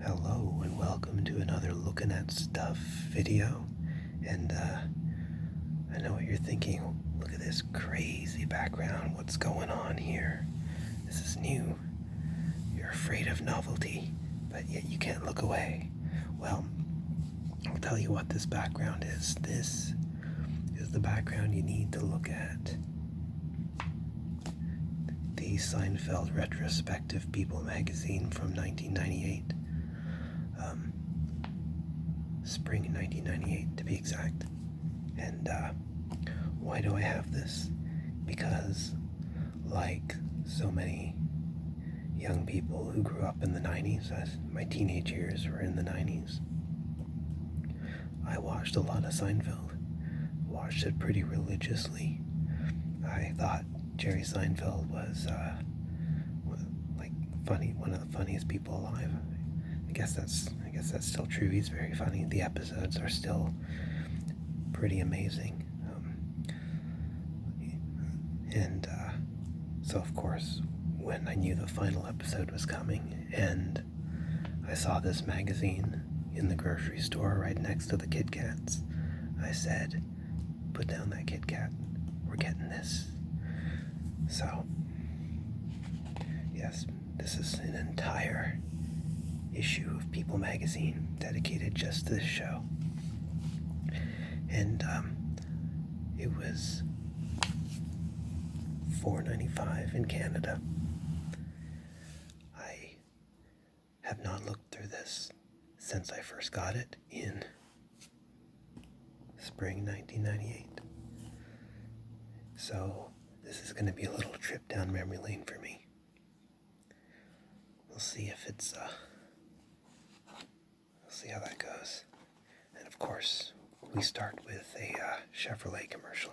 Hello and welcome to another Looking at Stuff video. And I know what you're thinking. Look at this crazy background. What's going on here? This is new. You're afraid of novelty, but yet you can't look away. Well, I'll tell you what this background is. This is the background you need to look at. The Seinfeld retrospective People Magazine from 1998. Spring 1998 to be exact. And why do I have this? Because, like so many young people who grew up in the 90s, as my teenage years were in the 90s, I watched a lot of Seinfeld. Watched it pretty religiously. I thought Jerry Seinfeld was funny, one of the funniest people alive. I guess that's still true. He's very funny. The episodes are still pretty amazing. So of course, when I knew the final episode was coming, and I saw this magazine in the grocery store right next to the Kit Kats, I said, "Put down that Kit Kat. We're getting this." So, yes, this is an entire issue of People Magazine dedicated just to this show. And it was $4.95 in Canada. I have not looked through this since I first got it in spring 1998. So this is going to be a little trip down memory lane for me. We'll see if it's we'll see how that goes. And of course, we start with a Chevrolet commercial.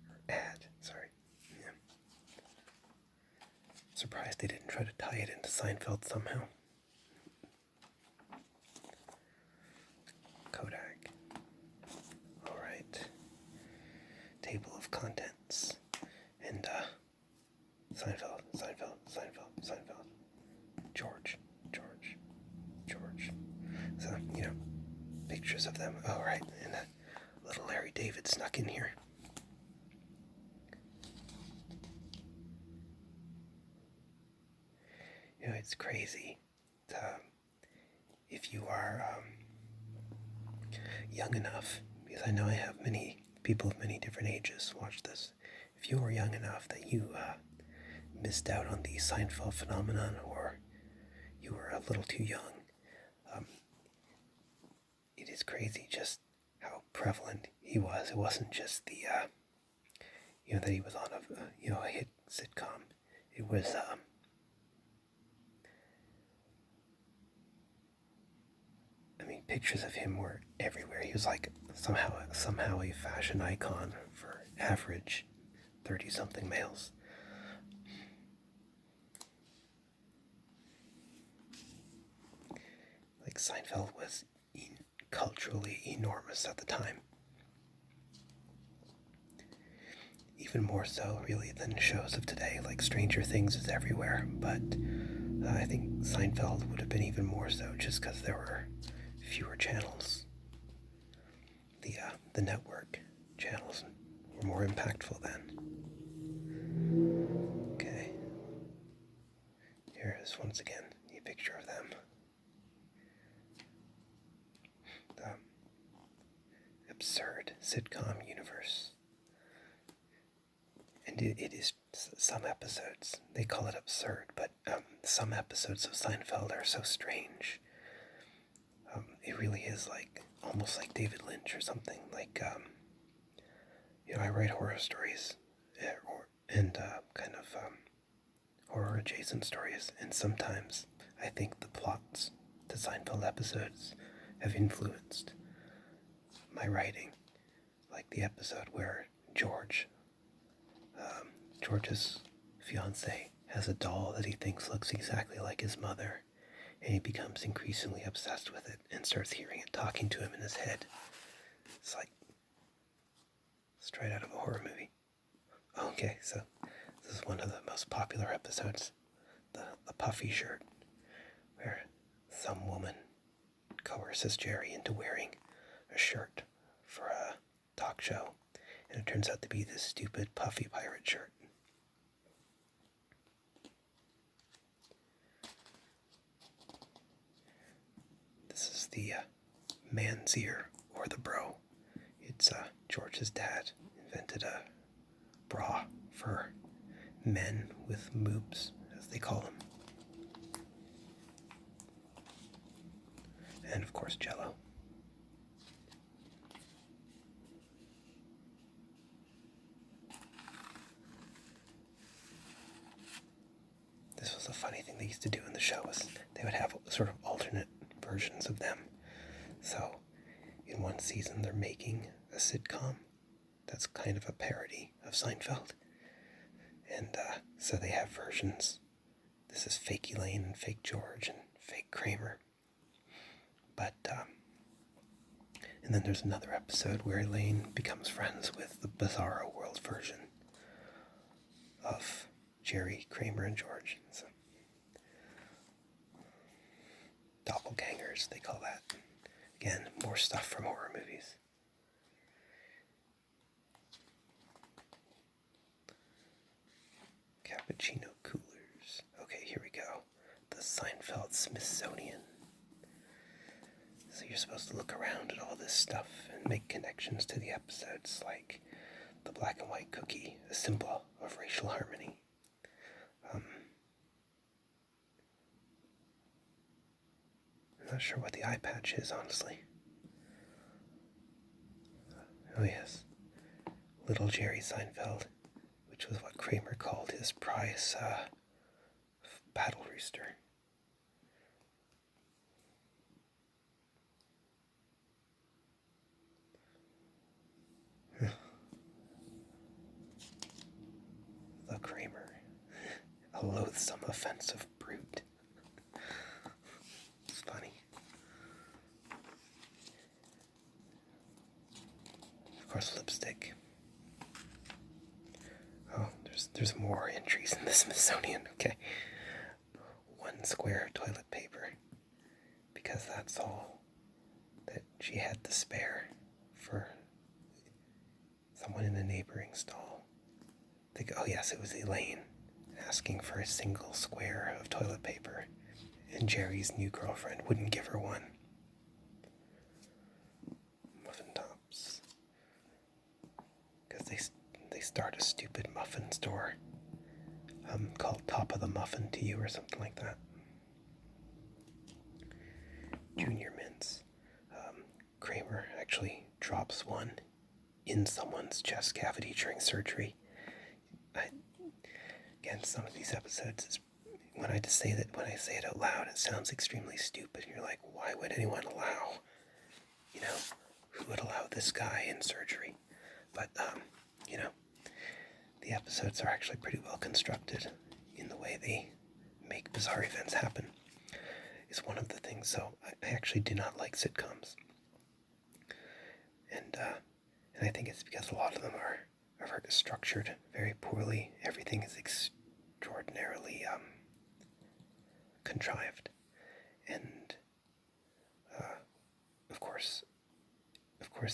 Or ad, sorry. Yeah. Surprised they didn't try to tie it into Seinfeld somehow. Kodak. Alright. Table of contents. And Seinfeld. George. So, pictures of them. Oh, right. And little Larry David snuck in here. It's crazy. If you are young enough, because I know I have many people of many different ages watch this. If you were young enough that you missed out on the Seinfeld phenomenon, or you were a little too young, it is crazy just how prevalent he was. It wasn't just the that he was on a hit sitcom. It was pictures of him were everywhere. He was like somehow a fashion icon for average 30-something males. Like, Seinfeld was culturally enormous at the time. Even more so, really, than shows of today. Like, Stranger Things is everywhere, but I think Seinfeld would have been even more so, just because there were fewer channels. The network channels were more impactful then. Okay. Here is once again a picture of them. The absurd sitcom universe. And it is, some episodes, they call it absurd, but some episodes of Seinfeld are so strange. It really is almost like David Lynch or something. I write horror stories and horror adjacent stories, and sometimes I think the plots to Seinfeld episodes have influenced my writing. Like the episode where George's fiance has a doll that he thinks looks exactly like his mother, and he becomes increasingly obsessed with it and starts hearing it talking to him in his head. It's like straight out of a horror movie. Okay, so this is one of the most popular episodes, the puffy shirt, where some woman coerces Jerry into wearing a shirt for a talk show, and it turns out to be this stupid puffy pirate shirt. This is the man's ear, or the bro. It's George's dad invented a bra for men with moobs, as they call them. And of course, Jell-O. This was a funny thing they used to do in the show, was they would have sort of alternate versions of them. So in one season they're making a sitcom that's kind of a parody of Seinfeld. And so they have versions. This is fake Elaine and fake George and fake Kramer. But, and then there's another episode where Elaine becomes friends with the Bizarro World version of Jerry, Kramer, and George. So, doppelgangers, they call that. Again, more stuff from horror movies. Cappuccino coolers. Okay, here we go. The Seinfeld Smithsonian. So you're supposed to look around at all this stuff and make connections to the episodes, like the black and white cookie, a symbol of racial harmony. I'm not sure what the eye patch is, honestly. Oh yes, Little Jerry Seinfeld, which was what Kramer called his prize battle rooster. The Kramer, a loathsome, offensive brute. It's funny. Of course, lipstick. Oh, there's more entries in the Smithsonian. Okay. 1 square toilet paper, because that's all that she had to spare for someone in a neighboring stall. Oh yes, it was Elaine asking for a single square of toilet paper, and Jerry's new girlfriend wouldn't give her one. Muffin tops. Because they start a stupid muffin store called Top of the Muffin to You or something like that. Junior mints. Kramer actually drops one in someone's chest cavity during surgery. Again, some of these episodes, when I say it out loud, it sounds extremely stupid. You're like, why would anyone allow, who would allow this guy in surgery? But, the episodes are actually pretty well constructed in the way they make bizarre events happen. Is one of the things. So I actually do not like sitcoms, and I think it's because a lot of them are structured very poorly. Everything is extraordinarily contrived, and of course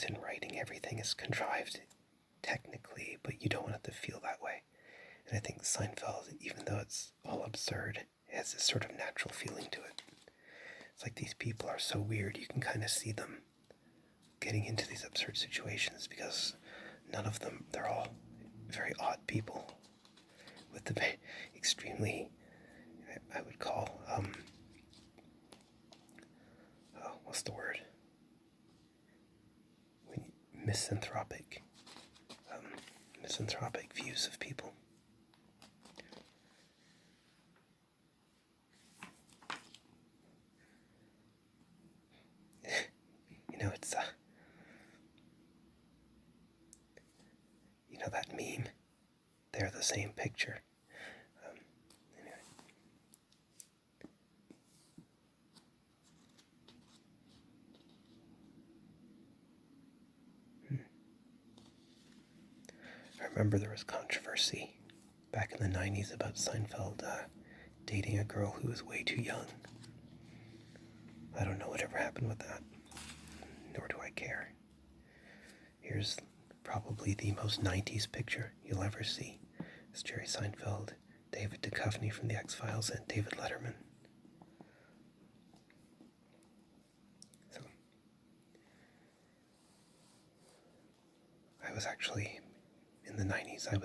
in writing everything is contrived technically, but you don't want it to feel that way. And I think Seinfeld, even though it's all absurd, it has this sort of natural feeling to it. It's like these people are so weird, you can kind of see them getting into these absurd situations, because none of them, they're all very odd people with the extremely, I would call, what's the word? Misanthropic views of people. It's that meme, they're the same picture. Anyway. I remember there was controversy back in the 90s about Seinfeld dating a girl who was way too young. I don't know whatever happened with that, nor do I care. Here's probably the most 90s picture you'll ever see. It's Jerry Seinfeld, David Duchovny from The X-Files, and David Letterman. So, I was actually, in the 90s, I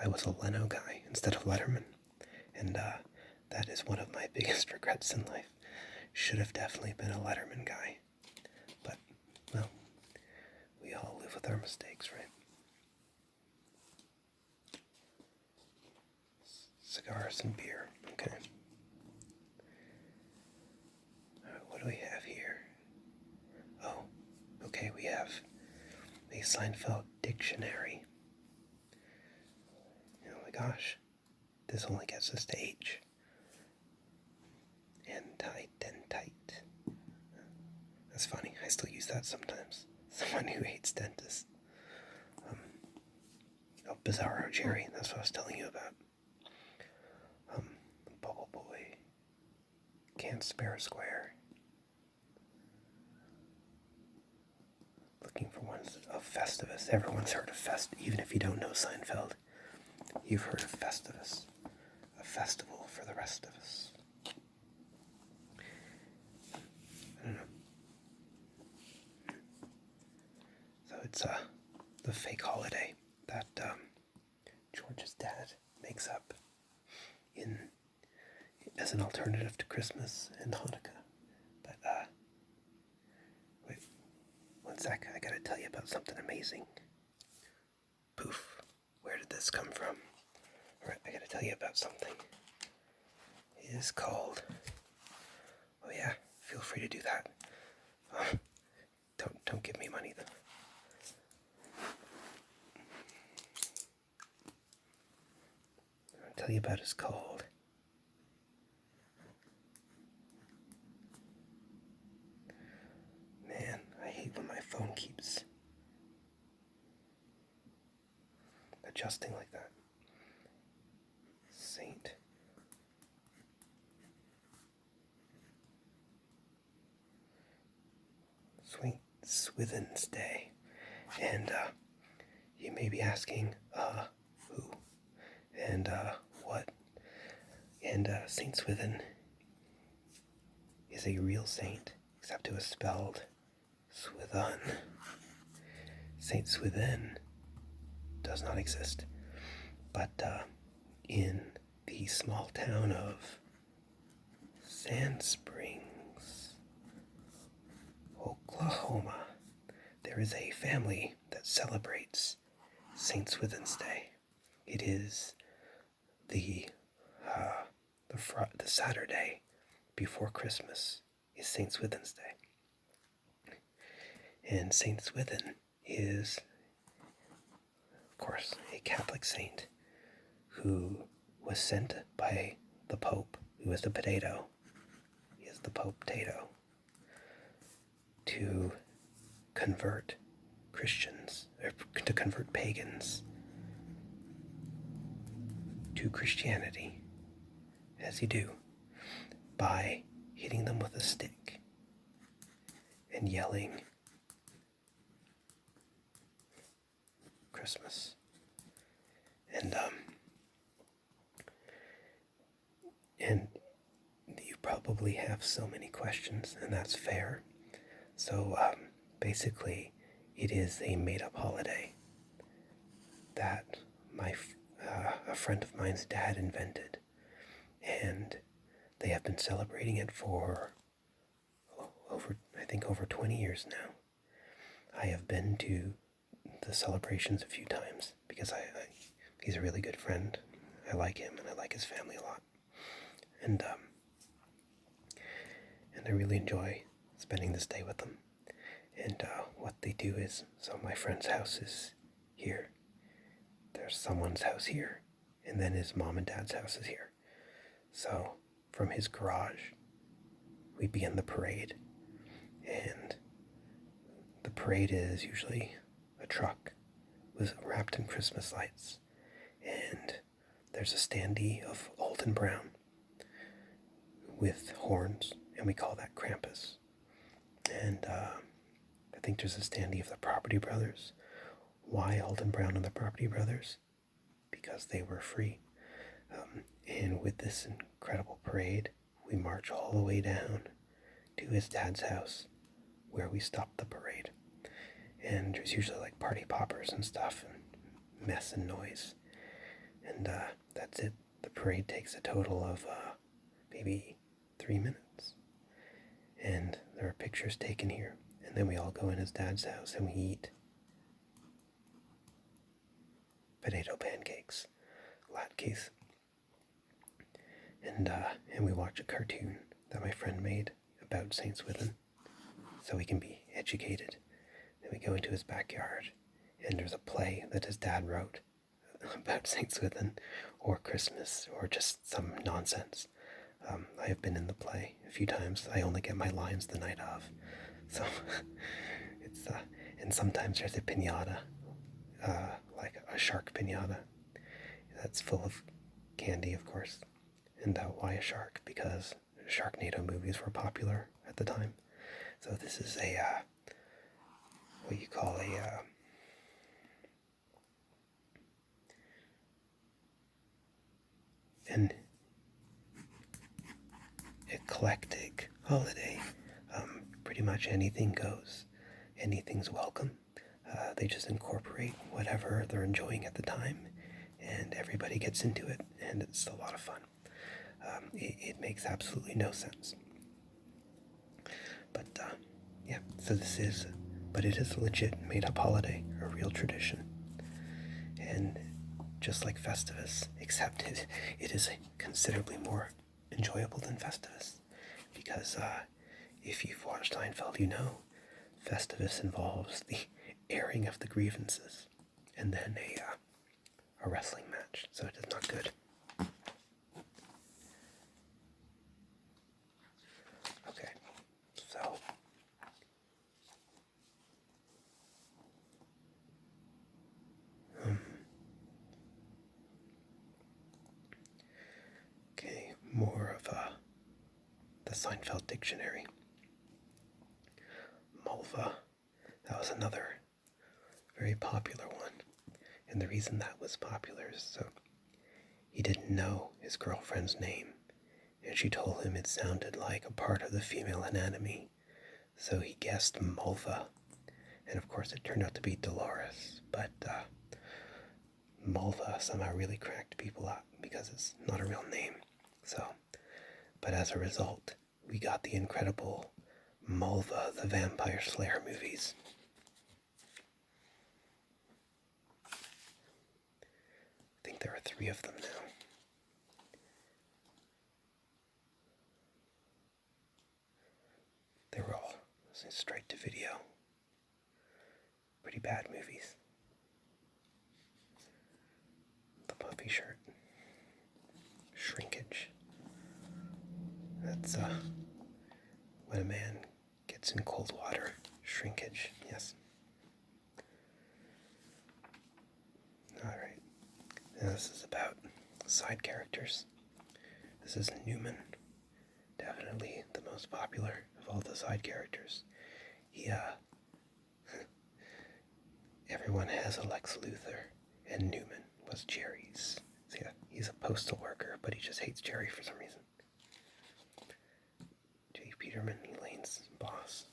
was a Leno guy instead of Letterman. And that is one of my biggest regrets in life. Should have definitely been a Letterman guy. But, well, we all live with our mistakes, right? Cigars and beer. Okay. What do we have here? Oh, okay, we have the Seinfeld Dictionary. Oh my gosh. This only gets us to H. And tight. That's funny. I still use that sometimes. Someone who hates dentists. Bizarro Jerry. That's what I was telling you about. Bubble Boy. Can't spare a square. Looking for ones of Festivus. Everyone's heard of even if you don't know Seinfeld. You've heard of Festivus. A festival for the rest of us. I don't know. So it's the fake holiday that George's dad makes up as an alternative to Christmas and Hanukkah. But wait, one sec. I gotta tell you about something amazing. Poof. Where did this come from? Alright, I gotta tell you about something. It is called... Oh yeah, feel free to do that. Don't give me money though. What I'll tell you about is called... Man, I hate when my phone keeps adjusting like that. Saint Swithin's Day. And you may be asking, who? And what? And Saint Swithin is a real saint, except it was spelled Swithin. Saint Swithin does not exist. But in the small town of Sand Springs, Oklahoma, there is a family that celebrates St. Swithin's Day. It is the Saturday before Christmas is St. Swithin's Day. And St. Swithin is, of course, a Catholic saint who was sent by the Pope, who is the potato. He is the Pope Tato, to convert Christians, or to convert pagans to Christianity, as you do, by hitting them with a stick and yelling Christmas. And you probably have so many questions, and that's fair. So basically, it is a made-up holiday that a friend of mine's dad invented, and they have been celebrating it for over 20 years now. I have been to the celebrations a few times because he's a really good friend. I like him and I like his family a lot, and I really enjoy spending this day with them. And what they do is, so my friend's house is here. There's someone's house here, and then his mom and dad's house is here. So from his garage, we begin the parade, and the parade is usually a truck was wrapped in Christmas lights, and there's a standee of Alton Brown with horns and we call that Krampus. And I think there's a standee of the Property Brothers. Why Alden Brown and the Property Brothers? Because they were free. And with this incredible parade, we march all the way down to his dad's house, where we stop the parade. And there's usually like party poppers and stuff, and mess and noise. And that's it. The parade takes a total of maybe 3 minutes. And there are pictures taken here. And then we all go in his dad's house and we eat potato pancakes, latkes. And we watch a cartoon that my friend made about St. Swithin, so we can be educated. Then we go into his backyard, and there's a play that his dad wrote about St. Swithin, or Christmas, or just some nonsense. I have been in the play a few times. I only get my lines the night of, so it's and sometimes there's a piñata, like a shark piñata, that's full of candy, of course. And why a shark? Because Sharknado movies were popular at the time. So this is a, what you call an eclectic holiday. Pretty much anything goes. Anything's welcome. They just incorporate whatever they're enjoying at the time, and everybody gets into it, and it's a lot of fun. It makes absolutely no sense. But, yeah, so but it is a legit made-up holiday, a real tradition. And just like Festivus, except it is considerably more enjoyable than Festivus. Because if you've watched Seinfeld, you know Festivus involves the airing of the grievances and then a wrestling match, so it is not good. Okay, so more of the Seinfeld Dictionary. Mulva, that was another very popular one. And the reason that was popular is so he didn't know his girlfriend's name, and she told him it sounded like a part of the female anatomy, so he guessed Mulva. And of course it turned out to be Dolores, but Mulva somehow really cracked people up because it's not a real name. So, but as a result, we got the incredible Mulva the Vampire Slayer movies. I think there are 3 of them now. They were all straight to video. Pretty bad movies. The puppy shirt. Shrinkage. That's when a man gets in cold water. Shrinkage, yes. Alright. Now this is about side characters. This is Newman. Definitely the most popular of all the side characters. He, everyone has a Lex Luthor, and Newman was Jerry's. So yeah, he's a postal worker, but he just hates Jerry for some reason. Jay Peterman, Elaine's boss.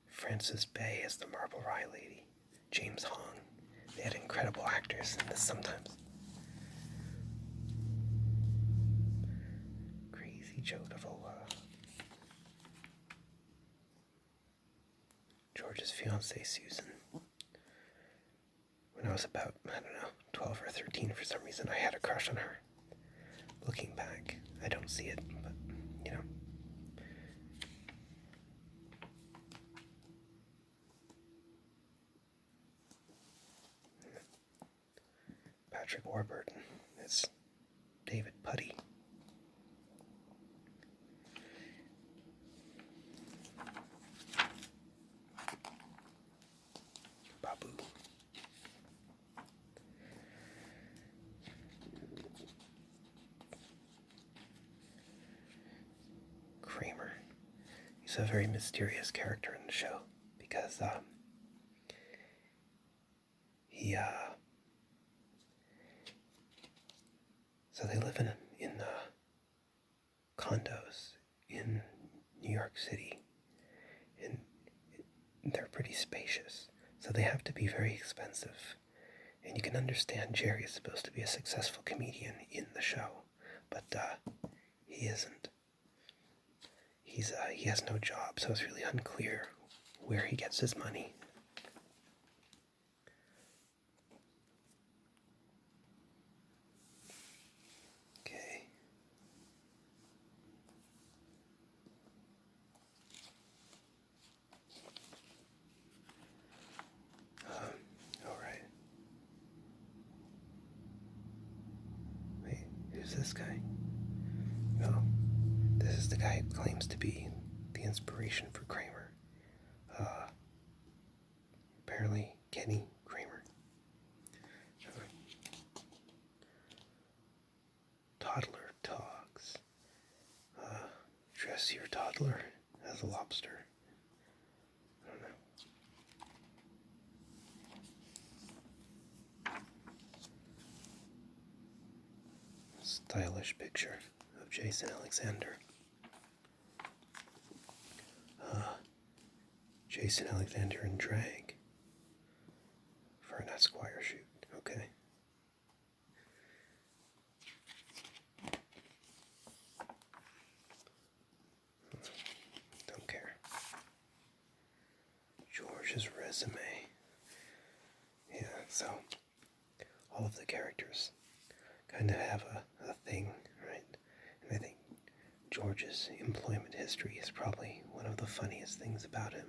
Frances Bay as the Marble Rye Lady. James Hong. They had incredible actors in this sometimes. Crazy Joe Devola. George's fiancée, Susan. When I was about, 12 or 13, for some reason, I had a crush on her. Looking back, I don't see it, but, Patrick Warburton is David Putty. Babu. He's a very mysterious character in the show because he so they live in condos in New York City, and they're pretty spacious, so they have to be very expensive. And you can understand Jerry is supposed to be a successful comedian in the show, but he isn't. He has no job, so it's really unclear where he gets his money. Okay. All right. Wait, who's this guy? Oh, this is the guy who claims to be the inspiration for Kramer. Apparently, Kenny Kramer. Toddler dogs. Dress your toddler as a lobster. I don't know. Stylish picture of Jason Alexander. Jason Alexander in drag for an Esquire shoot. Okay. Don't care. George's resume. Yeah, so all of the characters kind of have a thing, right? And I think George's employment history is probably one of the funniest things about him.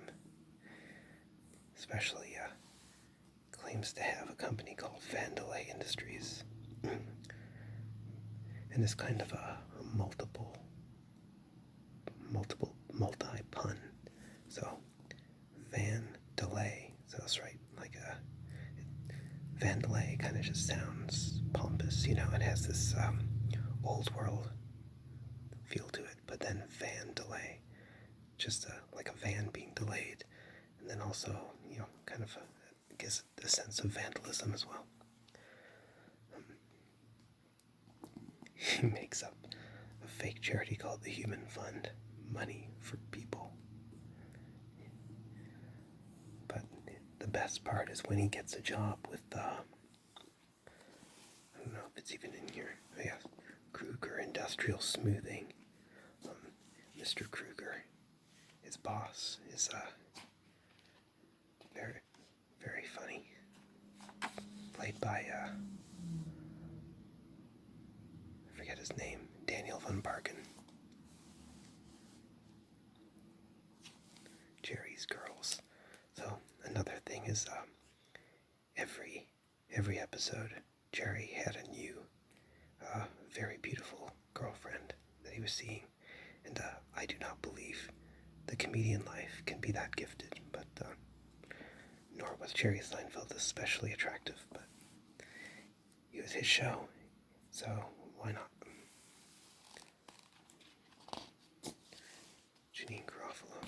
Especially, claims to have a company called Vandelay Industries. And is kind of a multi-pun. So, Van Delay, so that's right, like Vandelay kind of just sounds pompous, it has this old world feel to it, but then Van Delay, just like a van being delayed, and then also, kind of gives a sense of vandalism as well. He makes up a fake charity called the Human Fund, Money for People. But the best part is when he gets a job with, I don't know if it's even in here, Kruger Industrial Smoothing. Mr. Kruger, his boss, is very, very funny. Played by, I forget his name, Daniel Van Barken. Jerry's girls. So another thing is, every episode, Jerry had a new, very beautiful girlfriend that he was seeing, and I do not believe the comedian life can be that gifted, but nor was Jerry Seinfeld especially attractive, but it was his show, so why not? Janine Garofalo,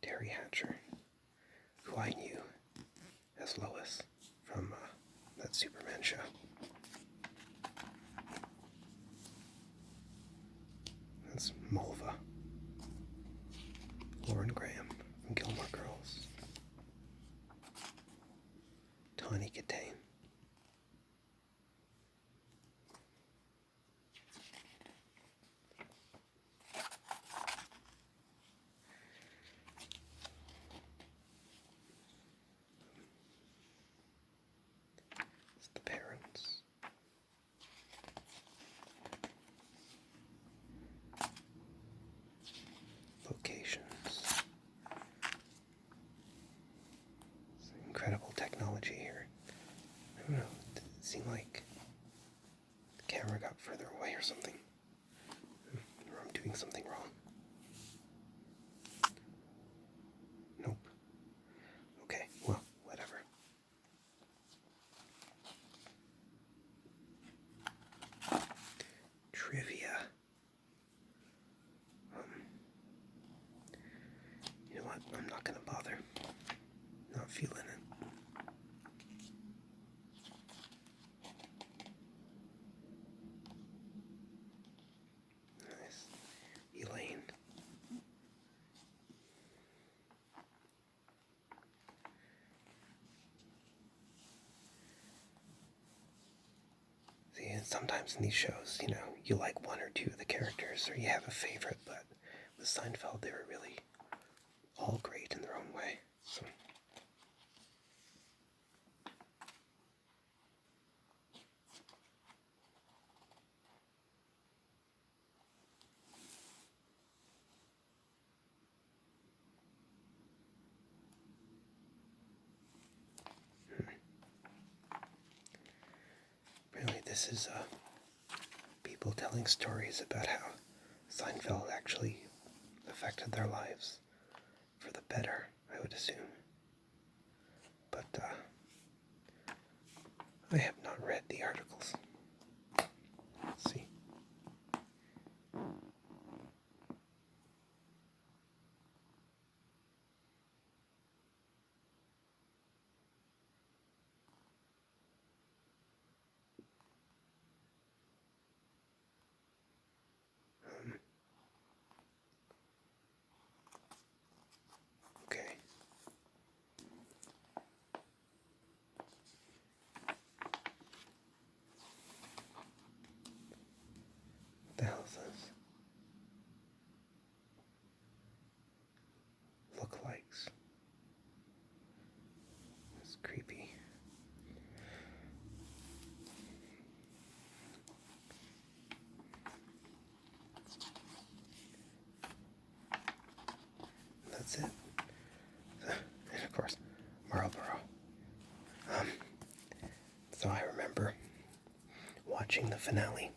Terry Hatcher, who I knew as Lois from that Superman show. That's Mulva. Lauren Graham from Gilmore Girls. Tawny Katane. It's the parents. Locations. It's incredible technology here. I don't know, it seemed like the camera got further away or something. Or I'm doing something wrong. Nope. Okay, well, whatever. Trivia. sometimes in these shows, you like one or two of the characters, or you have a favorite, but with Seinfeld, they were really all great in their own way. So. Really, this is people telling stories about how Seinfeld actually affected their lives for the better, I would assume. But I have not read the articles. Let's see. Okay. What the hell is this? Lookalikes. It's creepy. That's it. And of course, Marlboro. So I remember watching the finale.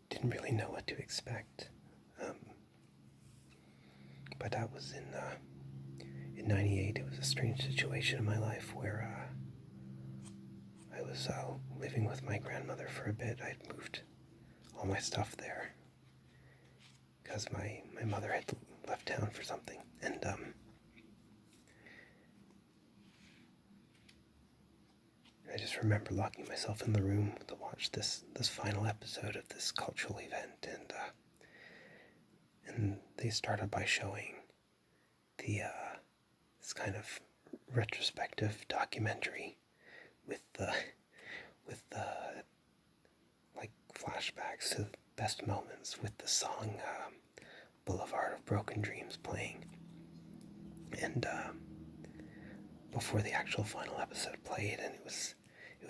Didn't really know what to expect. But that was in '98. It was a strange situation in my life where I was living with my grandmother for a bit. I'd moved all my stuff there because my mother had left town for something, and I just remember locking myself in the room to watch this final episode of this cultural event, and they started by showing the this kind of retrospective documentary with the like flashbacks to the best moments with the song Boulevard of Broken Dreams playing, and before the actual final episode played, and it was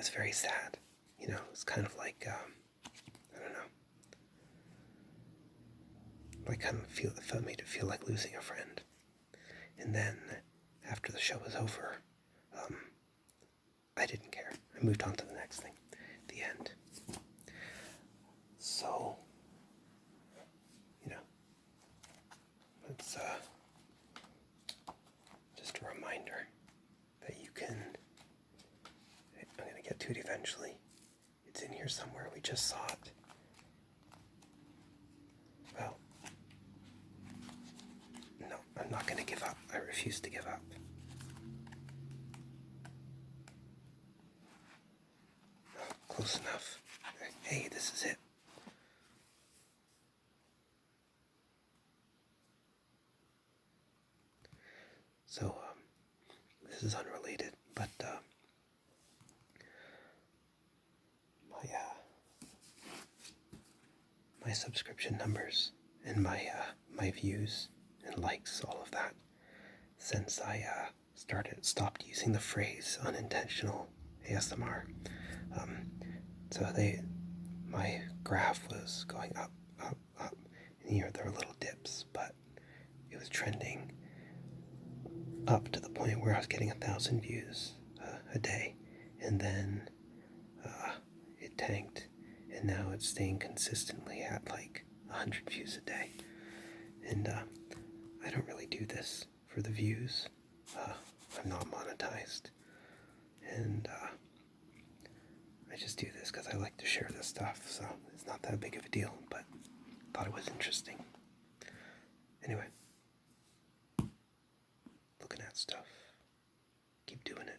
very sad. It was kind of like I don't know, like kind of made it feel like losing a friend. And then after the show was over, I didn't care. I moved on to the next thing. The end. So, it's just a reminder that you can. I'm going to get to it eventually. It's in here somewhere. We just saw it. Well, no, I'm not going to give up. I refuse to give up. Oh, close enough. Hey, this is it. So, this is unrelated, but my subscription numbers and my views and likes, all of that, since I stopped using the phrase unintentional ASMR. So my graph was going up, up, up, and there were little dips, but it was trending up to the point where I was getting 1,000 views a day, and then it tanked, and now it's staying consistently at like 100 views a day. And I don't really do this for the views. I'm not monetized, and I just do this because I like to share this stuff, so it's not that big of a deal, but I thought it was interesting. Anyway, looking at stuff. Keep doing it.